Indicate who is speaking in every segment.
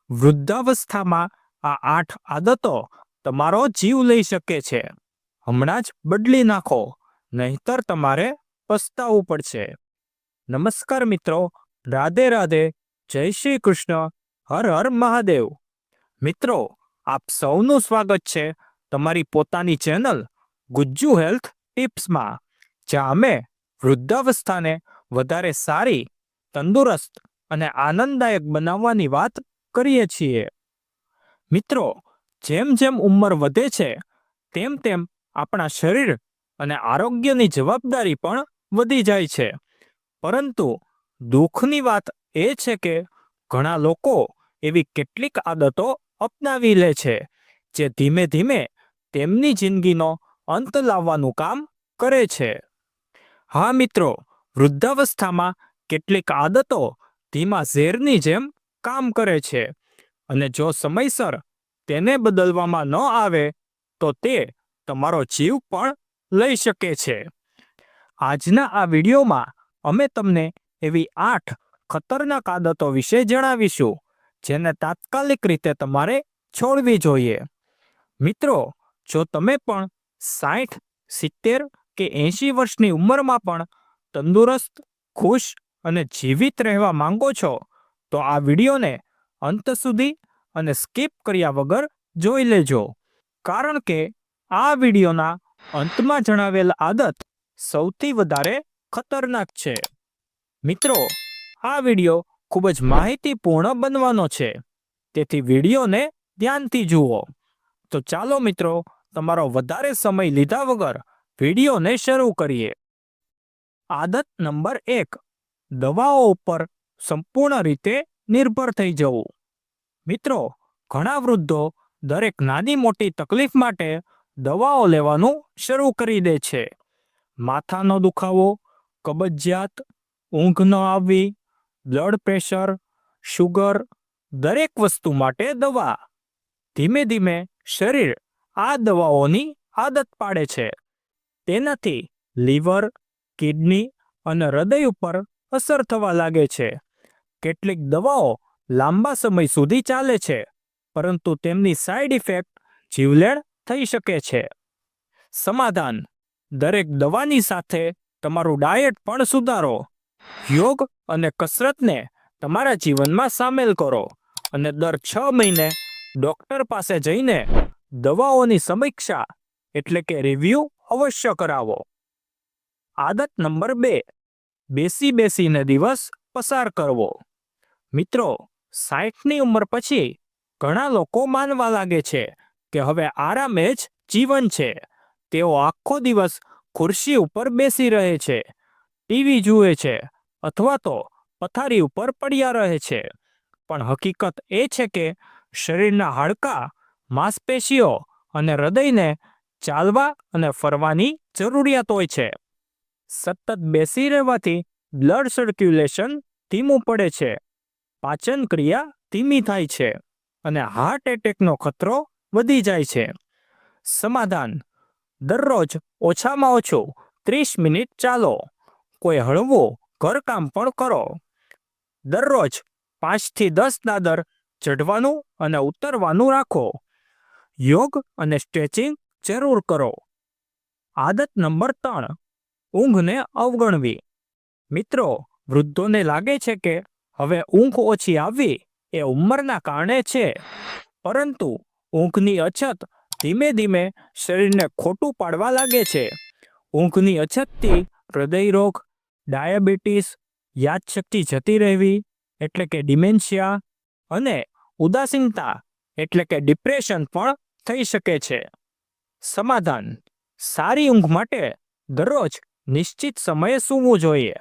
Speaker 1: વૃદ્ધાવસ્થામાં આ 8 આદતો તમારો જીવ લઈ શકે છે. હમણાં જ બદલી નાખો, નહીંતર તમારે પસ્તાવું પડશે. નમસ્કાર મિત્રો, રાધે રાધે, જય શ્રી કૃષ્ણ, હર હર મહાદેવ. મિત્રો, આપ સૌનું સ્વાગત છે તમારી પોતાની ચેનલ ગુજ્જુ હેલ્થ ટિપ્સમાં, જ્યાં અમે વૃદ્ધાવસ્થાને વધારે સારી, તંદુરસ્ત અને આનંદદાયક બનાવવાની વાત કરીએ છીએ. મિત્રો, જેમ જેમ ઉંમર વધે છે તેમ તેમ આપણા શરીર અને આરોગ્યની જવાબદારી પણ વધી જાય છે. પરંતુ દુઃખની વાત એ છે કે ઘણા લોકો એવી કેટલીક આદતો અપનાવી લે છે જે ધીમે ધીમે તેમની જિંદગીનો અંત લાવવાનું કામ કરે છે. હા મિત્રો, વૃદ્ધાવસ્થામાં કેટલીક આદતો ધીમા ઝેરની જેમ કામ કરે છે, અને જો સમયસર તેને બદલવામાં ન આવે તો તે તમારો જીવ પણ લઈ શકે છે. આજના આ વિડીયોમાં અમે તમને એવી 8 ખતરનાક આદતો વિશે જણાવીશું જેને તાત્કાલિક રીતે તમારે છોડવી જોઈએ. મિત્રો, જો તમે પણ 60, 70 કે 80 વર્ષની ઉંમરમાં પણ તંદુરસ્ત, ખુશ અને જીવિત રહેવા માંગો છો તો આ વિડીયોને અંત સુધી અને સ્કીપ કર્યા વગર જોઈ લેજો, કારણ કે આ વિડીયોના અંતમાં જણાવેલ આદત સૌથી વધારે ખતરનાક છે. મિત્રો, આ વિડીયો ખૂબ જ માહિતીપૂર્ણ બનવાનો છે, તેથી વિડીયોને ધ્યાનથી જુઓ. તો ચાલો મિત્રો, તમારો વધારે સમય લીધા વગર વિડીયોને શરૂ કરીએ. આદત નંબર 1, દવાઓ ઉપર સંપૂર્ણ રીતે નિર્ભર થઈ જવું. મિત્રો, ઘણા વૃદ્ધો દરેક નાની મોટી તકલીફ માટે દવાઓ લેવાનું શરૂ કરી દે છે. માથાનો દુખાવો, કબજિયાત, ઊંઘ ન આવવી, બ્લડ પ્રેશર, શુગર, દરેક વસ્તુ માટે દવા. ધીમે ધીમે શરીર આ દવાઓની આદત પાડે છે. તેનાથી લીવર, કિડની અને હૃદય ઉપર અસર થવા લાગે છે. કેટલીક દવાઓ લાંબા સમય સુધી ચાલે છે, પરંતુ તેમની સાઇડ ઇફેક્ટ જીવલેણ થઈ શકે છે. સમાધાન: દરેક દવાની સાથે તમારું ડાયટ પણ સુધારો. યોગ અને કસરતને તમારા જીવનમાં સામેલ કરો, અને દર 6 મહિને ડોક્ટર પાસે જઈને દવાઓની સમીક્ષા એટલે કે રિવ્યુ અવશ્ય કરાવો. આદત નંબર 2, બેસી બેસીને દિવસ પસાર કરવો. મિત્રો, 60ની ઉંમર પછી ઘણા લોકો માનવા લાગે છે કે હવે આરામ જ જીવન છે. તેઓ આખો દિવસ ખુરશી ઉપર બેસી રહે છે, ટીવી જુએ છે અથવા તો પથારી ઉપર પડ્યા રહે છે. પણ હકીકત એ છે કે શરીરના હાડકાં, માંસપેશીઓ અને હૃદયને ચાલવા અને ફરવાની જરૂરિયાત હોય છે. સતત બેસી રહેવાથી બ્લડ સર્ક્યુલેશન ધીમું પડે છે, પાચન ક્રિયા ધીમી થાય છે અને હાર્ટ એટેકનો ખતરો વધી જાય છે. સમાધાન: દરરોજ ઓછામાં ઓછું 30 મિનિટ ચાલો. કોઈ હળવું ઘરકામ પણ કરો. દરરોજ 5 થી 10 દાદર ચઢવાનું અને ઉતરવાનું રાખો. યોગ અને સ્ટ્રેચિંગ જરૂર કરો. આદત નંબર 3, ઊંઘને અવગણવી. મિત્રો, વૃદ્ધોને લાગે છે કે હવે ઊંઘ ઓછી આવવી એ ઉંમરના કારણે છે, પરંતુ ઊંઘની અછત ધીમે ધીમે શરીરને ખોટું પાડવા લાગે છે. ઊંઘની અછતથી હૃદયરોગ, ડાયાબિટીસ, યાદશક્તિ જતી રહેવી એટલે કે ડિમેન્શિયા અને ઉદાસીનતા એટલે કે ડિપ્રેશન પણ થઈ શકે છે. સમાધાન: સારી ઊંઘ માટે દરરોજ નિશ્ચિત સમયે સૂવું જોઈએ.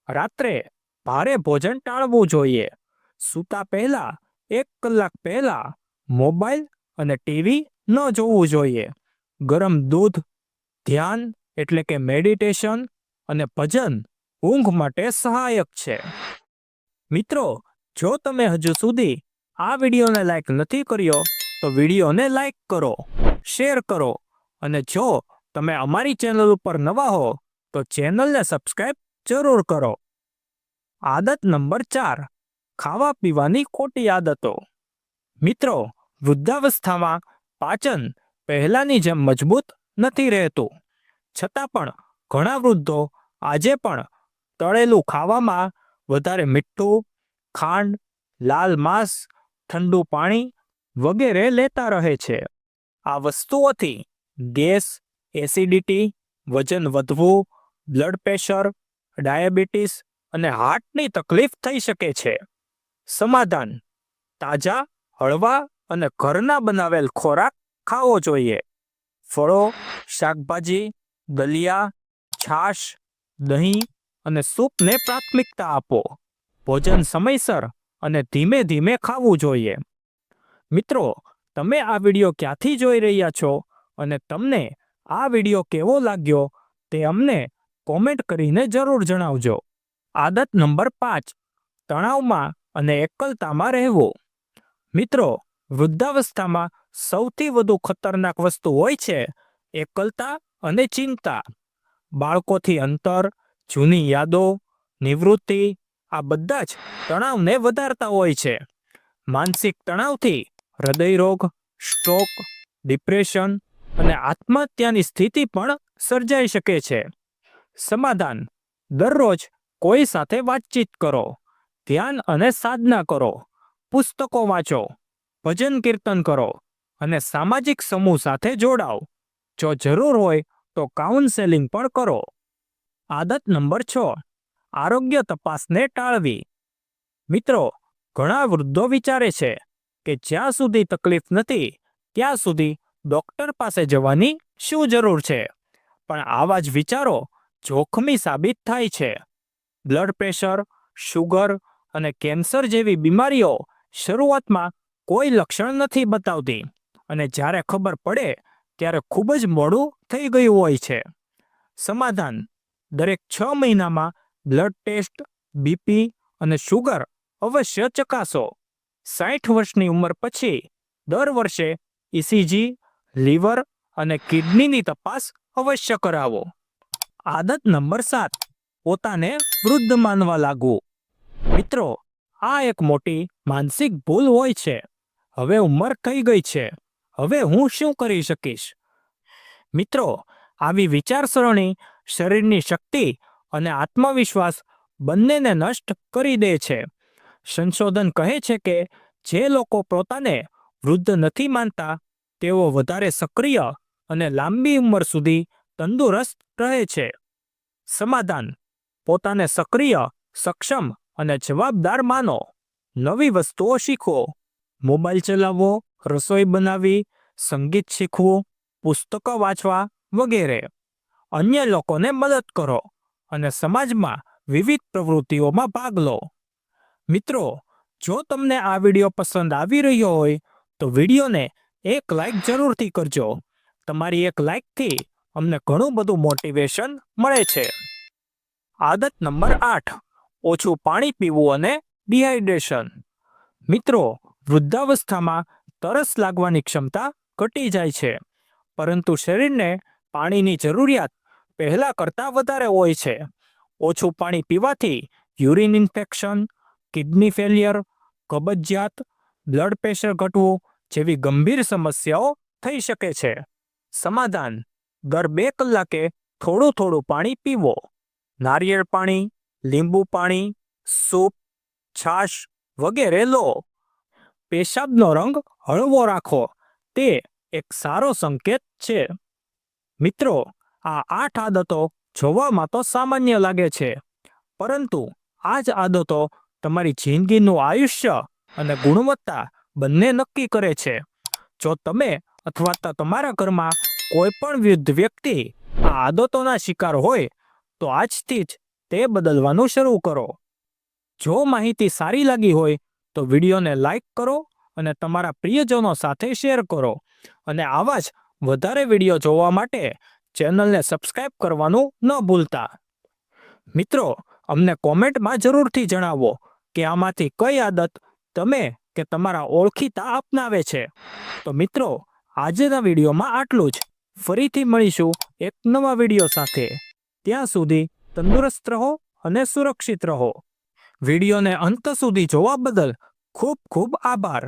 Speaker 1: રાત્રે ભારે ભોજન ટાળવું જોઈએ. સૂતા પહેલા 1 કલાક પહેલા મોબાઈલ અને ટીવી ન જોવું જોઈએ. ગરમ દૂધ, ધ્યાન એટલે કે મેડિટેશન અને ભજન ઊંઘ માટે સહાયક છે. મિત્રો, જો તમે હજુ સુધી આ વિડીયોને લાઈક નથી કર્યો તો વિડીયોને લાઈક કરો, શેર કરો, અને જો તમે અમારી ચેનલ ઉપર નવા હો તો ચેનલને સબસ્ક્રાઇબ જરૂર કરો. આદત નંબર 4, ખાવા પીવાની ખોટી આદતો. મિત્રો, વૃદ્ધાવસ્થામાં પાચન પહેલાની જેમ મજબૂત નથી રહેતું. છતાં પણ ઘણા વૃદ્ધો આજે પણ તળેલું ખાવામાં વધારે મીઠું, ખાંડ, લાલ માંસ, ઠંડુ પાણી વગેરે લેતા રહે છે. આ વસ્તુઓથી ગેસ, એસિડિટી, વજન વધવું, બ્લડ પ્રેશર, ડાયાબિટીસ અને હાર્ટની તકલીફ થઈ શકે છે. સમાધાન: તાજા, હળવા અને ઘરના બનાવેલ ખોરાક ખાવો જોઈએ. ફળો, શાકભાજી, દલિયા, છાશ, દહીં અને સૂપને પ્રાથમિકતા આપો. ભોજન સમયસર અને ધીમે ધીમે ખાવું જોઈએ. મિત્રો, તમે આ વિડીયો ક્યાંથી જોઈ રહ્યા છો અને તમને આ વિડીયો કેવો લાગ્યો તે અમને કોમેન્ટ કરીને જરૂર જણાવજો. આદત નંબર 5: તણાવમાં અને એકલતામાં રહેવું. મિત્રો, વૃદ્ધાવસ્થામાં સૌથી વધુ ખતરનાક વસ્તુ હોય છે એકલતા અને ચિંતા. બાળકોથી અંતર, જૂની યાદો, નિવૃત્તિ, આ બધા જ તણાવને વધારતા હોય છે. માનસિક તણાવથી હૃદયરોગ, સ્ટ્રોક, ડિપ્રેશન અને આત્મહત્યાની સ્થિતિ પણ સર્જાઈ શકે છે. સમાધાન: દરરોજ કોઈ સાથે વાતચીત કરો, ધ્યાન અને સાધના કરો, પુસ્તકો વાંચો, ભજન કીર્તન કરો અને સામાજિક સમૂહ સાથે જોડાઓ. જો જરૂર હોય તો કાઉન્સેલિંગ પણ કરો. આદત નંબર 6: આરોગ્ય તપાસને ટાળવી. મિત્રો, ઘણા વૃદ્ધો વિચારે છે કે જ્યાં સુધી તકલીફ નથી ત્યાં સુધી ડોક્ટર પાસે જવાની શું જરૂર છે. પણ આવા જ વિચારો જોખમી સાબિત થાય છે. બ્લડ પ્રેશર, શુગર અને કેન્સર જેવી બીમારીઓ શરૂઆતમાં કોઈ લક્ષણ નથી બતાવતી અને જ્યારે ખબર પડે ત્યારે ખૂબ જ મોડું થઈ ગયું હોય છે. સમાધાન: દરેક 6 મહિનામાં બ્લડ ટેસ્ટ, બીપી અને શુગર અવશ્ય ચકાસો. 60 વર્ષની ઉંમર પછી દર વર્ષે ઇસીજી, લીવર અને કિડનીની તપાસ અવશ્ય કરાવો. આદત નંબર 7: પોતાને વૃદ્ધ માનવા લાગવું. મિત્રો, આ એક મોટી માનસિક ભૂલ હોય છે. હવે ઉંમર થઈ ગઈ છે, હવે હું શું કરી શકીશ? મિત્રો, આવી વિચારસરણી શરીરની શક્તિ અને આત્મવિશ્વાસ બંનેને નષ્ટ કરી દે છે. સંશોધન કહે છે કે જે લોકો પોતાને વૃદ્ધ નથી માનતા તેઓ વધારે સક્રિય અને લાંબી ઉંમર સુધી તંદુરસ્ત રહે છે. સમાધાન: પોતાને સક્રિય, સક્ષમ અને જવાબદાર માનો. નવી વસ્તુઓ શીખવો, મોબાઈલ ચલાવવો, રસોઈ બનાવવી, સંગીત શીખવું, પુસ્તકો વાંચવા વગેરે. અન્ય લોકોને મદદ કરો અને સમાજમાં વિવિધ પ્રવૃત્તિઓમાં ભાગ લો. મિત્રો, જો તમને આ વિડીયો પસંદ આવી રહ્યો હોય તો વિડીયોને એક લાઈક જરૂરથી કરજો. તમારી એક લાઈકથી અમને ઘણું બધું મોટિવેશન મળે છે. આદત નંબર 8: ઓછું પાણી પીવું અને ડિહાઇડ્રેશન. મિત્રો, વૃદ્ધાવસ્થામાં તરસ લાગવાની ક્ષમતા ઘટી જાય છે, પરંતુ શરીરને પાણીની જરૂરિયાત પહેલા કરતાં વધારે હોય છે. ઓછું પાણી પીવાથી યુરિન ઇન્ફેક્શન, કિડની ફેલિયર, કબજિયાત, બ્લડ પ્રેશર ઘટવું જેવી ગંભીર સમસ્યાઓ થઈ શકે છે. સમાધાન: દર 2 કલાકે થોડું થોડું પાણી પીવો. નારિયેળ પાણી, લીંબુ પાણી, સૂપ, છાશ વગેરે લો. પેશાબનો રંગ હળવો રાખો, તે એક સારો સંકેત છે. મિત્રો, આ 8 આદતો જોવામાં તો સામાન્ય લાગે છે, પરંતુ આ જ આદતો તમારી જિંદગીનું આયુષ્ય અને ગુણવત્તા બંને નક્કી કરે છે. જો તમે અથવા તમારા ઘરમાં કોઈ પણ વૃદ્ધ વ્યક્તિ આ આદતોના શિકાર હોય તો આજથી જ તે બદલવાનું શરૂ કરો. જો માહિતી સારી લાગી હોય તો વિડીયોને લાઈક કરો અને તમારા પ્રિયજનો સાથે શેર કરો અને આવા જ વધારે વિડીયો જોવા માટે ચેનલને સબસ્ક્રાઇબ કરવાનું ન ભૂલતા. મિત્રો, અમને કોમેન્ટમાં જરૂરથી જણાવો કે આમાંથી કઈ આદત તમે કે તમારા ઓળખીતા અપનાવે છે. તો મિત્રો, આજના વિડીયોમાં આટલું જ. ફરીથી મળીશું એક નવા વિડીયો સાથે. ત્યાં સુધી તંદુરસ્ત રહો અને સુરક્ષિત રહો. વિડીયોને અંત સુધી જોવા બદલ ખૂબ ખૂબ આભાર.